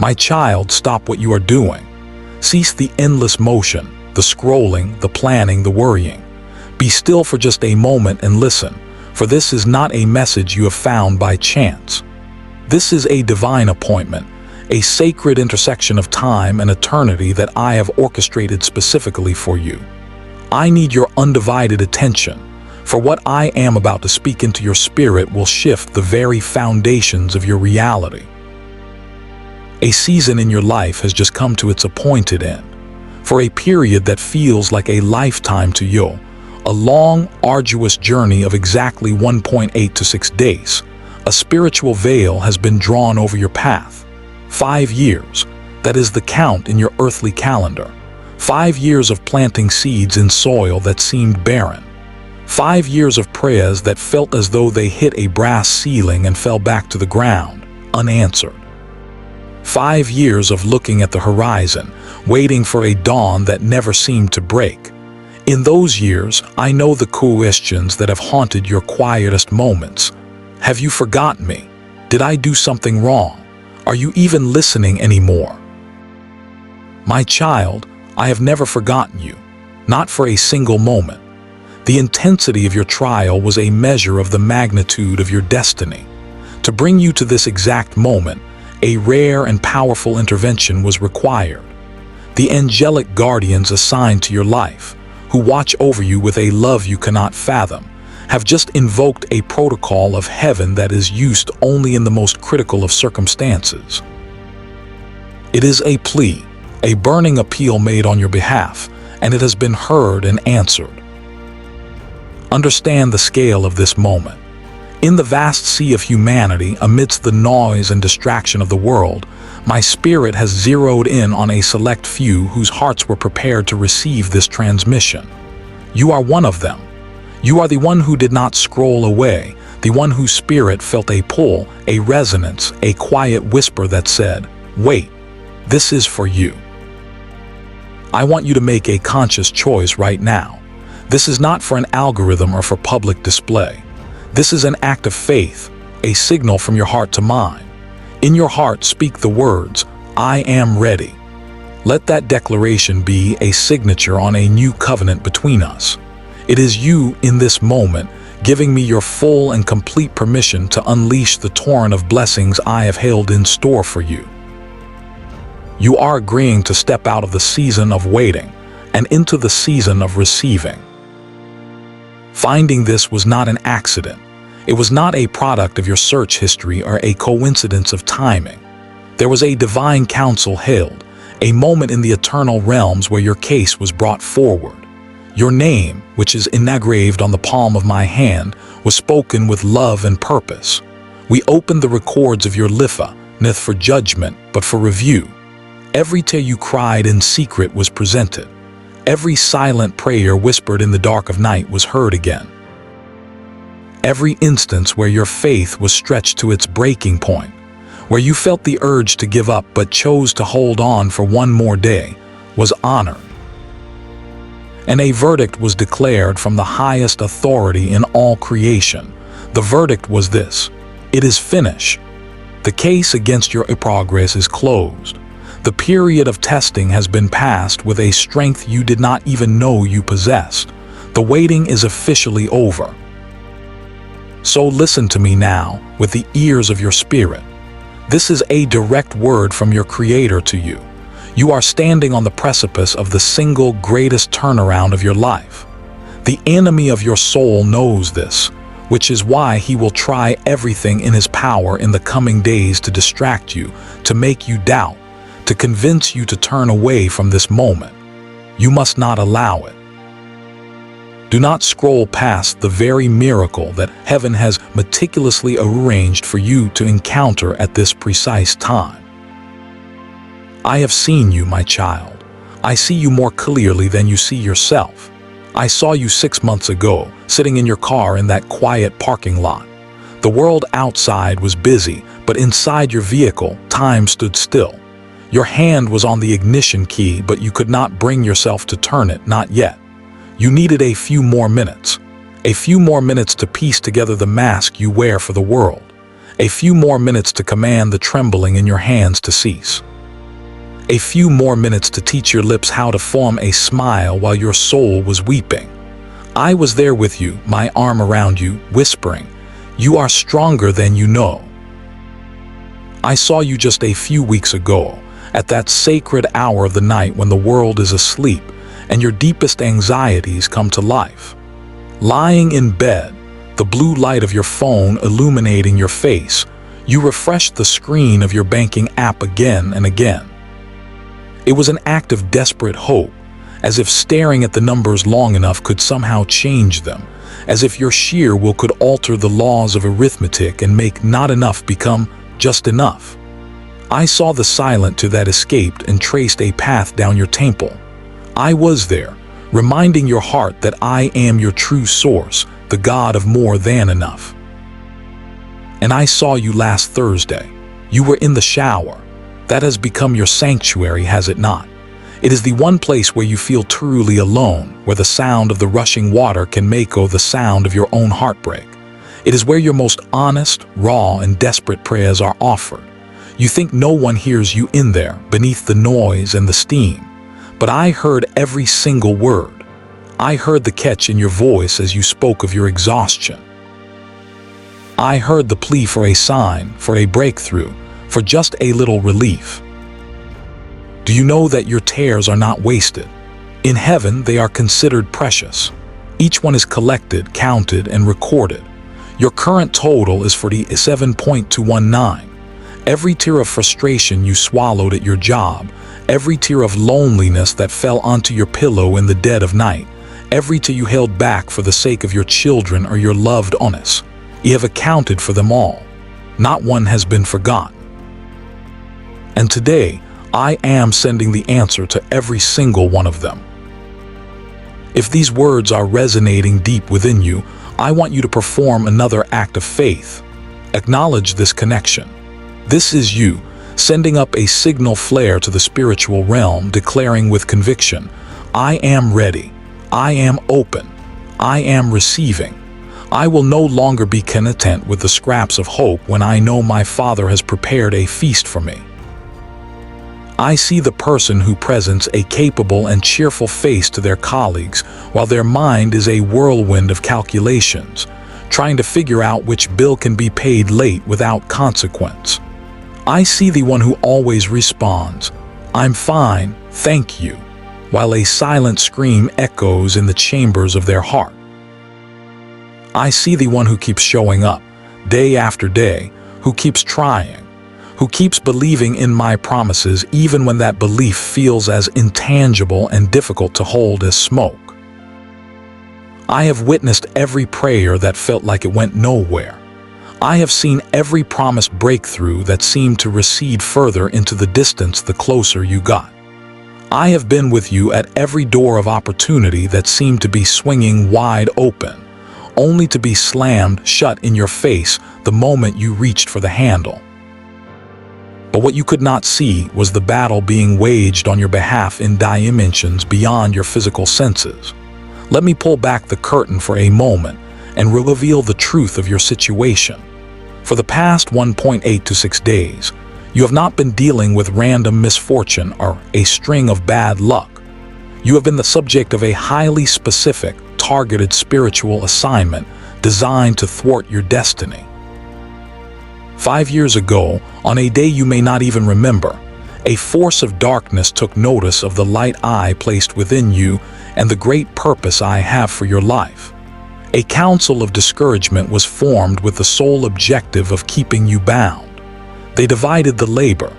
My child, stop what you are doing. Cease the endless motion, the scrolling, the planning, the worrying. Be still for just a moment and listen, for this is not a message you have found by chance. This is a divine appointment, a sacred intersection of time and eternity that I have orchestrated specifically for you. I need your undivided attention, for what I am about to speak into your spirit will shift the very foundations of your reality. A season in your life has just come to its appointed end. For a period that feels like a lifetime to you, a long, arduous journey of exactly 1.8 to 6 days, a spiritual veil has been drawn over your path. 5 years, that is the count in your earthly calendar. 5 years of planting seeds in soil that seemed barren. 5 years of prayers that felt as though they hit a brass ceiling and fell back to the ground, unanswered. 5 years of looking at the horizon, waiting for a dawn that never seemed to break. In those years, I know the questions that have haunted your quietest moments. Have you forgotten me? Did I do something wrong? Are you even listening anymore? My child, I have never forgotten you, not for a single moment. The intensity of your trial was a measure of the magnitude of your destiny. To bring you to this exact moment, a rare and powerful intervention was required. The angelic guardians assigned to your life, who watch over you with a love you cannot fathom, have just invoked a protocol of heaven that is used only in the most critical of circumstances. It is a plea, a burning appeal made on your behalf, and it has been heard and answered. Understand the scale of this moment. In the vast sea of humanity, amidst the noise and distraction of the world, my spirit has zeroed in on a select few whose hearts were prepared to receive this transmission. You are one of them. You are the one who did not scroll away, the one whose spirit felt a pull, a resonance, a quiet whisper that said, "Wait, this is for you." I want you to make a conscious choice right now. This is not for an algorithm or for public display. This is an act of faith, a signal from your heart to mine. In your heart, speak the words, "I am ready." Let that declaration be a signature on a new covenant between us. It is you in this moment giving me your full and complete permission to unleash the torrent of blessings I have held in store for you. You are agreeing to step out of the season of waiting and into the season of receiving. Finding this was not an accident. It was not a product of your search history or a coincidence of timing. There was a divine counsel held, a moment in the eternal realms where your case was brought forward. Your name, which is engraved on the palm of my hand, was spoken with love and purpose. We opened the records of your lifa, not for judgment, but for review. Every tear you cried in secret was presented. Every silent prayer whispered in the dark of night was heard again. Every instance where your faith was stretched to its breaking point, where you felt the urge to give up but chose to hold on for one more day, was honored. And a verdict was declared from the highest authority in all creation. The verdict was this: it is finished. The case against your progress is closed. The period of testing has been passed with a strength you did not even know you possessed. The waiting is officially over. So listen to me now with the ears of your spirit. This is a direct word from your Creator to you. You are standing on the precipice of the single greatest turnaround of your life. The enemy of your soul knows this, which is why he will try everything in his power in the coming days to distract you, to make you doubt, to convince you to turn away from this moment. You must not allow it. Do not scroll past the very miracle that heaven has meticulously arranged for you to encounter at this precise time. I have seen you, my child. I see you more clearly than you see yourself. I saw you 6 months ago, sitting in your car in that quiet parking lot. The world outside was busy, but inside your vehicle, time stood still. Your hand was on the ignition key, but you could not bring yourself to turn it, not yet. You needed a few more minutes. A few more minutes to piece together the mask you wear for the world. A few more minutes to command the trembling in your hands to cease. A few more minutes to teach your lips how to form a smile while your soul was weeping. I was there with you, my arm around you, whispering, "You are stronger than you know." I saw you just a few weeks ago, at that sacred hour of the night when the world is asleep and your deepest anxieties come to life. Lying in bed, the blue light of your phone illuminating your face, you refreshed the screen of your banking app again and again. It was an act of desperate hope, as if staring at the numbers long enough could somehow change them, as if your sheer will could alter the laws of arithmetic and make not enough become just enough. I saw the silent to that escaped and traced a path down your temple. I was there, reminding your heart that I am your true source, the God of more than enough. And I saw you last Thursday. You were in the shower. That has become your sanctuary, has it not? It is the one place where you feel truly alone, where the sound of the rushing water can echo the sound of your own heartbreak. It is where your most honest, raw, and desperate prayers are offered. You think no one hears you in there, beneath the noise and the steam. But I heard every single word. I heard the catch in your voice as you spoke of your exhaustion. I heard the plea for a sign, for a breakthrough, for just a little relief. Do you know that your tears are not wasted? In heaven, they are considered precious. Each one is collected, counted, and recorded. Your current total is 47.219. Every tear of frustration you swallowed at your job, every tear of loneliness that fell onto your pillow in the dead of night, every tear you held back for the sake of your children or your loved ones, you have accounted for them all. Not one has been forgotten. And today, I am sending the answer to every single one of them. If these words are resonating deep within you, I want you to perform another act of faith. Acknowledge this connection. This is you, sending up a signal flare to the spiritual realm, declaring with conviction, I am ready, I am open, I am receiving. I will no longer be content with the scraps of hope when I know my Father has prepared a feast for me. I see the person who presents a capable and cheerful face to their colleagues while their mind is a whirlwind of calculations, trying to figure out which bill can be paid late without consequence. I see the one who always responds, I'm fine, thank you, while a silent scream echoes in the chambers of their heart. I see the one who keeps showing up, day after day, who keeps trying, who keeps believing in my promises even when that belief feels as intangible and difficult to hold as smoke. I have witnessed every prayer that felt like it went nowhere. I have seen every promised breakthrough that seemed to recede further into the distance the closer you got. I have been with you at every door of opportunity that seemed to be swinging wide open, only to be slammed shut in your face the moment you reached for the handle. But what you could not see was the battle being waged on your behalf in dimensions beyond your physical senses. Let me pull back the curtain for a moment and reveal the truth of your situation. For the past 1.8 to 6 days, you have not been dealing with random misfortune or a string of bad luck. You have been the subject of a highly specific, targeted spiritual assignment designed to thwart your destiny. 5 years ago, on a day you may not even remember, a force of darkness took notice of the light I placed within you and the great purpose I have for your life. A council of discouragement was formed with the sole objective of keeping you bound. They divided the labor.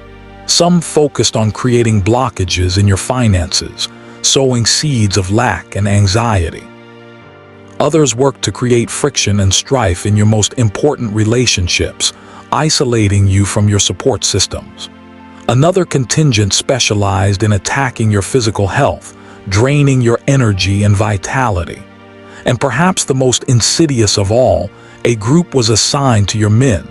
Some focused on creating blockages in your finances, sowing seeds of lack and anxiety. Others worked to create friction and strife in your most important relationships, isolating you from your support systems. Another contingent specialized in attacking your physical health, draining your energy and vitality. And perhaps the most insidious of all, a group was assigned to your men,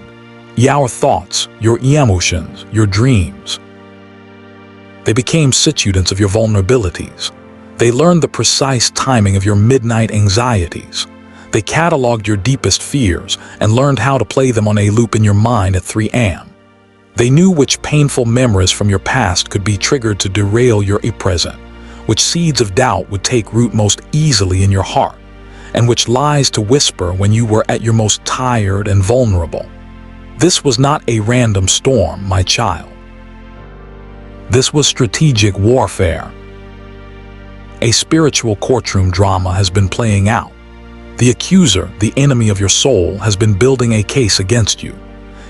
your thoughts, your emotions, your dreams. They became students of your vulnerabilities. They learned the precise timing of your midnight anxieties. They cataloged your deepest fears and learned how to play them on a loop in your mind at 3 a.m. They knew which painful memories from your past could be triggered to derail your present, which seeds of doubt would take root most easily in your heart, and which lies to whisper when you were at your most tired and vulnerable. This was not a random storm, my child. This was strategic warfare. A spiritual courtroom drama has been playing out. The accuser, the enemy of your soul, has been building a case against you.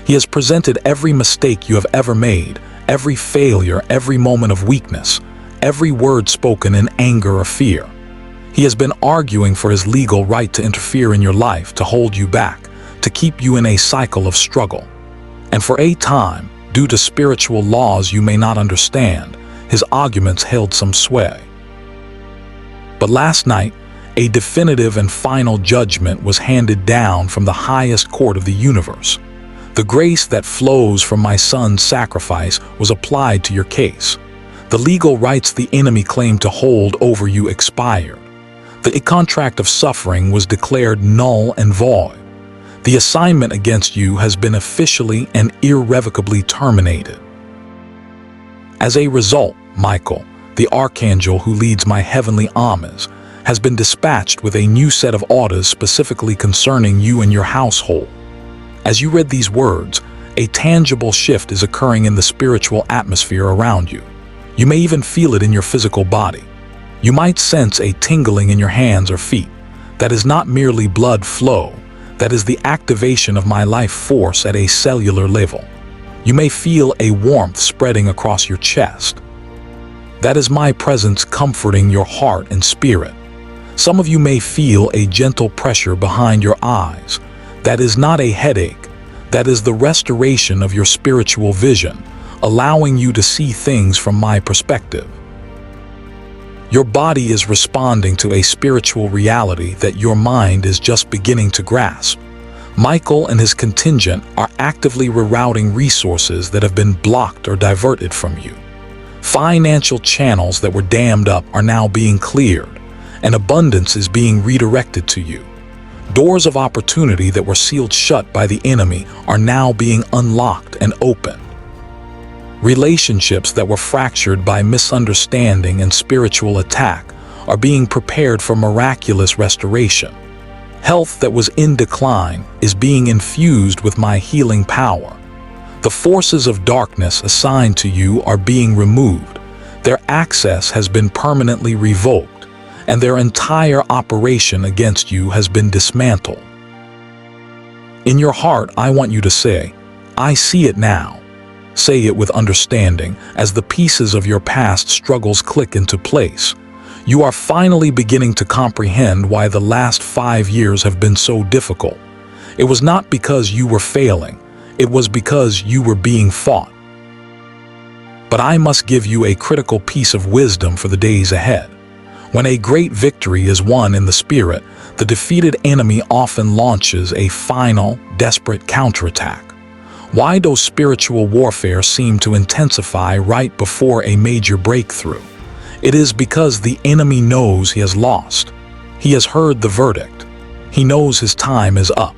He has presented every mistake you have ever made, every failure, every moment of weakness, every word spoken in anger or fear. He has been arguing for his legal right to interfere in your life, to hold you back, to keep you in a cycle of struggle. And for a time, due to spiritual laws you may not understand, his arguments held some sway. But last night, a definitive and final judgment was handed down from the highest court of the universe. The grace that flows from my son's sacrifice was applied to your case. The legal rights the enemy claimed to hold over you expired. The contract of suffering was declared null and void. The assignment against you has been officially and irrevocably terminated. As a result, Michael, the archangel who leads my heavenly armies, has been dispatched with a new set of orders specifically concerning you and your household. As you read these words, a tangible shift is occurring in the spiritual atmosphere around you. You may even feel it in your physical body. You might sense a tingling in your hands or feet. That is not merely blood flow. That is the activation of my life force at a cellular level. You may feel a warmth spreading across your chest. That is my presence comforting your heart and spirit. Some of you may feel a gentle pressure behind your eyes. That is not a headache. That is the restoration of your spiritual vision, allowing you to see things from my perspective. Your body is responding to a spiritual reality that your mind is just beginning to grasp. Michael and his contingent are actively rerouting resources that have been blocked or diverted from you. Financial channels that were dammed up are now being cleared, and abundance is being redirected to you. Doors of opportunity that were sealed shut by the enemy are now being unlocked and opened. Relationships that were fractured by misunderstanding and spiritual attack are being prepared for miraculous restoration. Health that was in decline is being infused with my healing power. The forces of darkness assigned to you are being removed. Their access has been permanently revoked, and their entire operation against you has been dismantled. In your heart, I want you to say, I see it now. Say it with understanding as the pieces of your past struggles click into place. You are finally beginning to comprehend why the last 5 years have been so difficult. It was not because you were failing. It was because you were being fought. But I must give you a critical piece of wisdom for the days ahead. When a great victory is won in the spirit, the defeated enemy often launches a final, desperate counterattack. Why does spiritual warfare seem to intensify right before a major breakthrough? It is because the enemy knows he has lost. He has heard the verdict. He knows his time is up.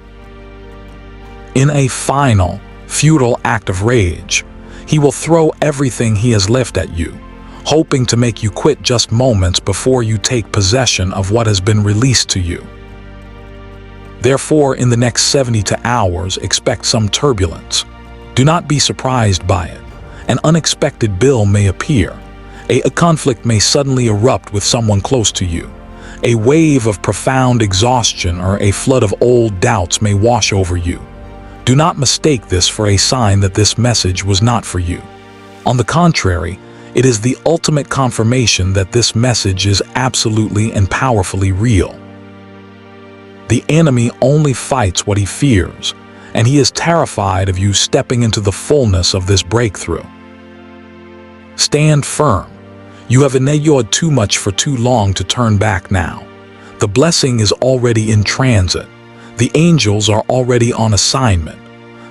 In a final, futile act of rage, he will throw everything he has left at you, hoping to make you quit just moments before you take possession of what has been released to you. Therefore, in the next 72 hours, expect some turbulence. Do not be surprised by it. An unexpected bill may appear. A conflict may suddenly erupt with someone close to you. A wave of profound exhaustion or a flood of old doubts may wash over you. Do not mistake this for a sign that this message was not for you. On the contrary, it is the ultimate confirmation that this message is absolutely and powerfully real. The enemy only fights what he fears, and he is terrified of you stepping into the fullness of this breakthrough. Stand firm. You have endured too much for too long to turn back now. The blessing is already in transit. The angels are already on assignment.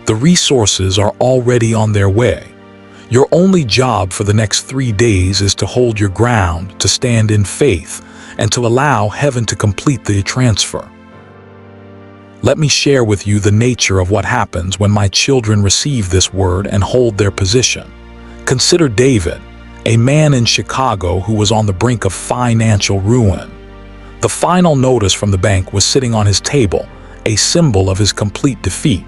The resources are already on their way. Your only job for the next 3 days is to hold your ground, to stand in faith, and to allow heaven to complete the transfer. Let me share with you the nature of what happens when my children receive this word and hold their position. Consider David, a man in Chicago who was on the brink of financial ruin. The final notice from the bank was sitting on his table, a symbol of his complete defeat.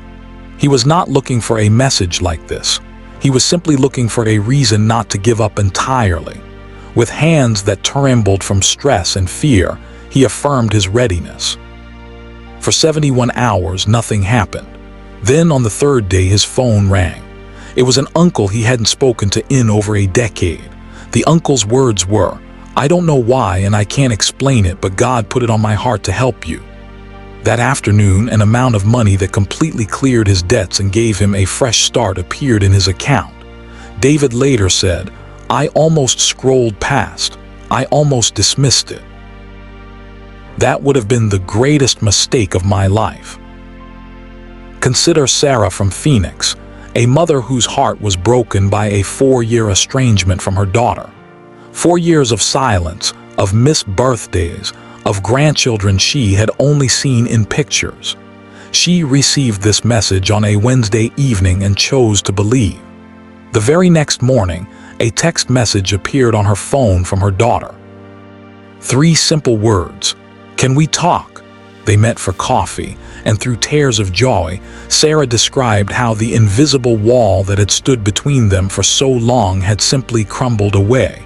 He was not looking for a message like this. He was simply looking for a reason not to give up entirely. With hands that trembled from stress and fear, he affirmed his readiness. For 71 hours, nothing happened. Then on the third day, his phone rang. It was an uncle he hadn't spoken to in over a decade. The uncle's words were, "I don't know why and I can't explain it, but God put it on my heart to help you." That afternoon, an amount of money that completely cleared his debts and gave him a fresh start appeared in his account. David later said, "I almost scrolled past. I almost dismissed it. That would have been the greatest mistake of my life." Consider Sarah from Phoenix, a mother whose heart was broken by a 4-year estrangement from her daughter. 4 years of silence, of missed birthdays, of grandchildren she had only seen in pictures. She received this message on a Wednesday evening and chose to believe. The very next morning, a text message appeared on her phone from her daughter. 3 simple words, "Can we talk?" They met for coffee, and through tears of joy, Sarah described how the invisible wall that had stood between them for so long had simply crumbled away.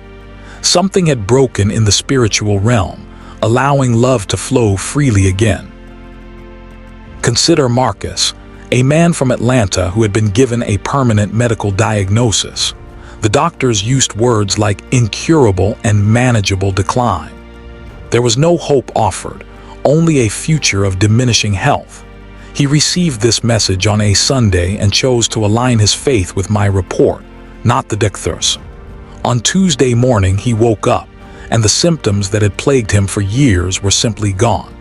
Something had broken in the spiritual realm, allowing love to flow freely again. Consider Marcus, a man from Atlanta who had been given a permanent medical diagnosis. The doctors used words like incurable and manageable decline. There was no hope offered, only a future of diminishing health. He received this message on a Sunday and chose to align his faith with my report, not the doctors. On Tuesday morning he woke up, and the symptoms that had plagued him for years were simply gone.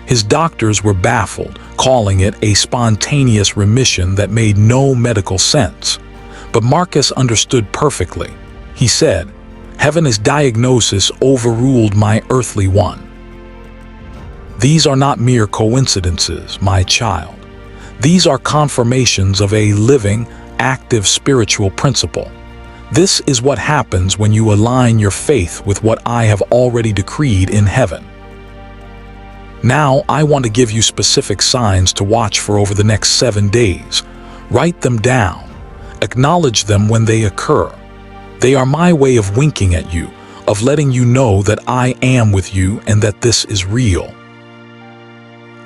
His doctors were baffled, calling it a spontaneous remission that made no medical sense. But Marcus understood perfectly. He said, "Heaven's diagnosis overruled my earthly one." These are not mere coincidences, my child. These are confirmations of a living, active spiritual principle. This is what happens when you align your faith with what I have already decreed in heaven. Now, I want to give you specific signs to watch for over the next 7 days. Write them down. Acknowledge them when they occur. They are my way of winking at you, of letting you know that I am with you and that this is real.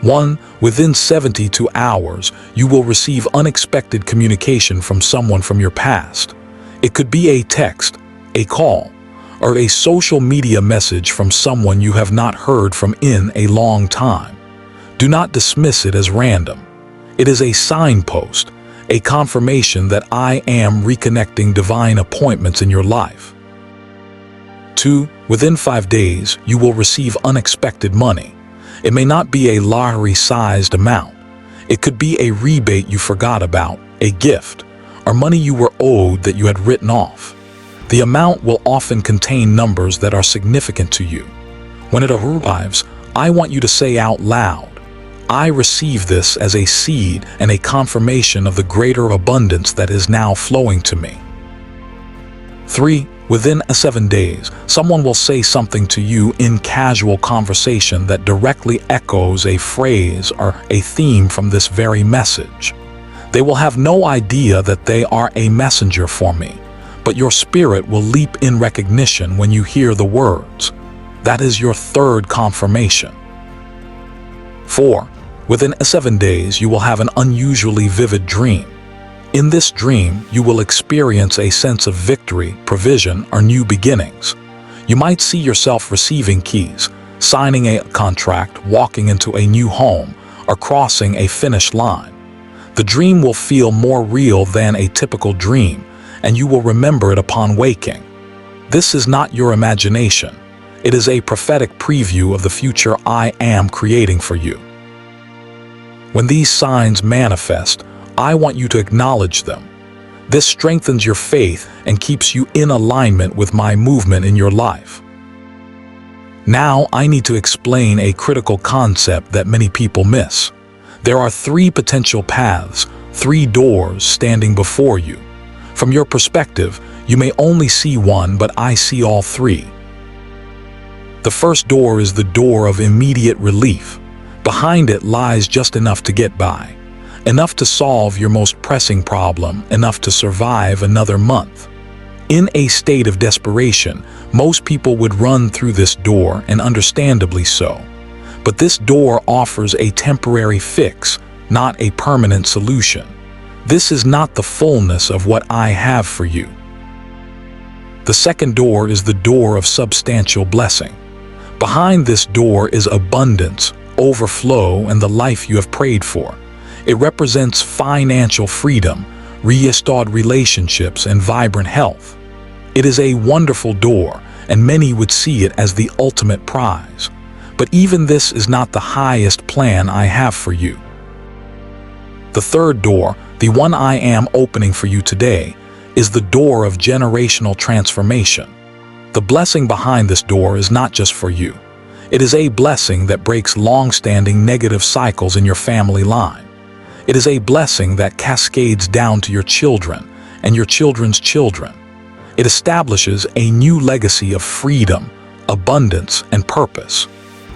1. Within 72 hours, you will receive unexpected communication from someone from your past. It could be a text, a call, or a social media message from someone you have not heard from in a long time. Do not dismiss it as random. It is a signpost, a confirmation that I am reconnecting divine appointments in your life. 2. Within 5 days, you will receive unexpected money. It may not be a lottery-sized amount. It could be a rebate you forgot about, a gift, or money you were owed that you had written off. The amount will often contain numbers that are significant to you. When it arrives, I want you to say out loud, "I receive this as a seed and a confirmation of the greater abundance that is now flowing to me." 3. Within 7 days, someone will say something to you in casual conversation that directly echoes a phrase or a theme from this very message. They will have no idea that they are a messenger for me, but your spirit will leap in recognition when you hear the words. That is your 3rd confirmation. 4. Within 7 days, you will have an unusually vivid dream. In this dream, you will experience a sense of victory, provision, or new beginnings. You might see yourself receiving keys, signing a contract, walking into a new home, or crossing a finish line. The dream will feel more real than a typical dream, and you will remember it upon waking. This is not your imagination. It is a prophetic preview of the future I am creating for you. When these signs manifest, I want you to acknowledge them. This strengthens your faith and keeps you in alignment with my movement in your life. Now, I need to explain a critical concept that many people miss. There are three potential paths, three doors standing before you. From your perspective, you may only see one, but I see all three. The first door is the door of immediate relief. Behind it lies just enough to get by, enough to solve your most pressing problem, enough to survive another month. In a state of desperation, most people would run through this door, and understandably so. But this door offers a temporary fix, not a permanent solution. This is not the fullness of what I have for you. The second door is the door of substantial blessing. Behind this door is abundance, overflow, and the life you have prayed for. It represents financial freedom, restored relationships, and vibrant health. It is a wonderful door, and many would see it as the ultimate prize. But even this is not the highest plan I have for you. The third door, the one I am opening for you today, is the door of generational transformation. The blessing behind this door is not just for you. It is a blessing that breaks long-standing negative cycles in your family line. It is a blessing that cascades down to your children and your children's children. It establishes a new legacy of freedom, abundance, and purpose.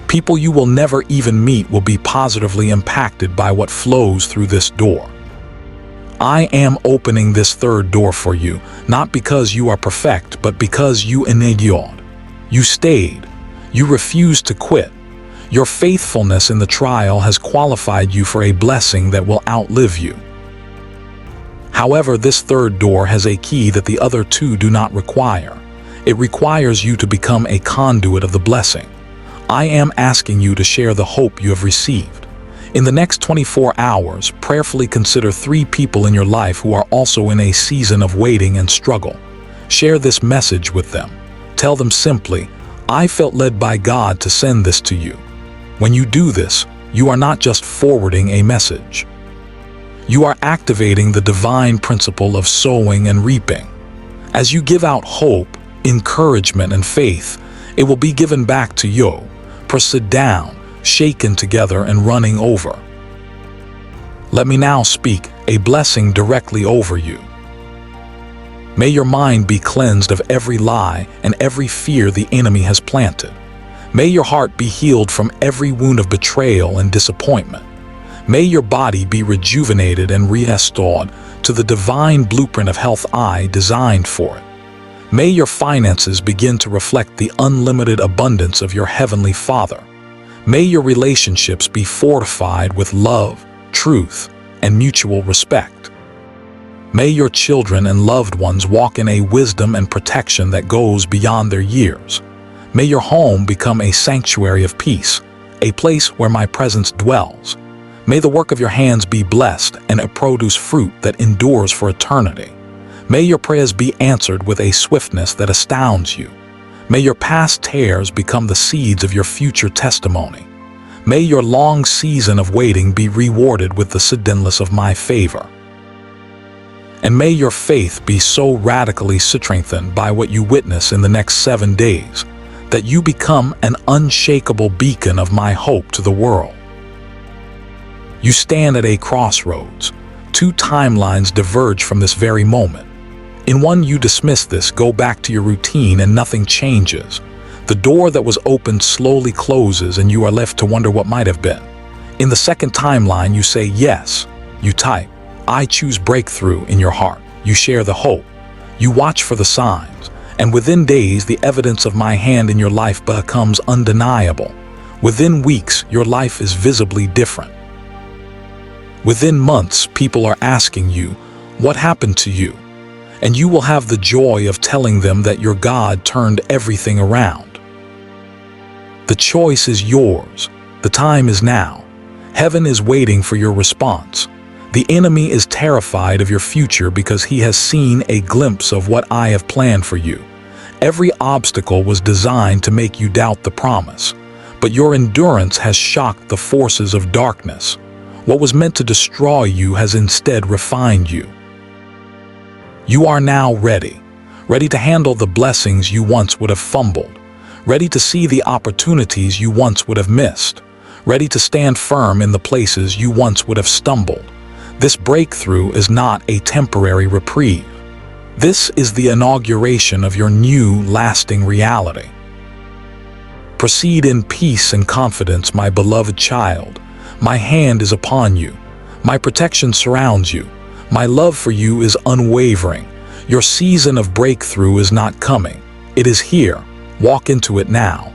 People you will never even meet will be positively impacted by what flows through this door. I am opening this third door for you, not because you are perfect, but because you endured. You stayed. You refused to quit. Your faithfulness in the trial has qualified you for a blessing that will outlive you. However, this third door has a key that the other two do not require. It requires you to become a conduit of the blessing. I am asking you to share the hope you have received. In the next 24 hours, prayerfully consider three people in your life who are also in a season of waiting and struggle. Share this message with them. Tell them simply, I felt led by God to send this to you. When you do this, you are not just forwarding a message. You are activating the divine principle of sowing and reaping. As you give out hope, encouragement, and faith, it will be given back to you, pressed down, shaken together, and running over. Let me now speak a blessing directly over you. May your mind be cleansed of every lie and every fear the enemy has planted. May your heart be healed from every wound of betrayal and disappointment. May your body be rejuvenated and restored to the divine blueprint of health I designed for it. May your finances begin to reflect the unlimited abundance of your Heavenly Father. May your relationships be fortified with love, truth, and mutual respect. May your children and loved ones walk in a wisdom and protection that goes beyond their years. May your home become a sanctuary of peace, a place where my presence dwells. May the work of your hands be blessed and produce fruit that endures for eternity. May your prayers be answered with a swiftness that astounds you. May your past tears become the seeds of your future testimony. May your long season of waiting be rewarded with the suddenness of my favor. And may your faith be so radically strengthened by what you witness in the next 7 days that you become an unshakable beacon of my hope to the world. You stand at a crossroads. Two timelines diverge from this very moment. In one, you dismiss this, go back to your routine, and nothing changes. The door that was opened slowly closes, and you are left to wonder what might have been. In the second timeline, you say yes. You type, I choose breakthrough in your heart. You share the hope. You watch for the signs. And within days, the evidence of my hand in your life becomes undeniable. Within weeks, your life is visibly different. Within months, people are asking you, what happened to you? And you will have the joy of telling them that your God turned everything around. The choice is yours. The time is now. Heaven is waiting for your response. The enemy is terrified of your future because he has seen a glimpse of what I have planned for you. Every obstacle was designed to make you doubt the promise, but your endurance has shocked the forces of darkness. What was meant to destroy you has instead refined you. You are now ready to handle the blessings you once would have fumbled, ready to see the opportunities you once would have missed, ready to stand firm in the places you once would have stumbled. This breakthrough is not a temporary reprieve. This is the inauguration of your new, lasting reality. Proceed in peace and confidence, my beloved child. My hand is upon you. My protection surrounds you. My love for you is unwavering. Your season of breakthrough is not coming. It is here. Walk into it now.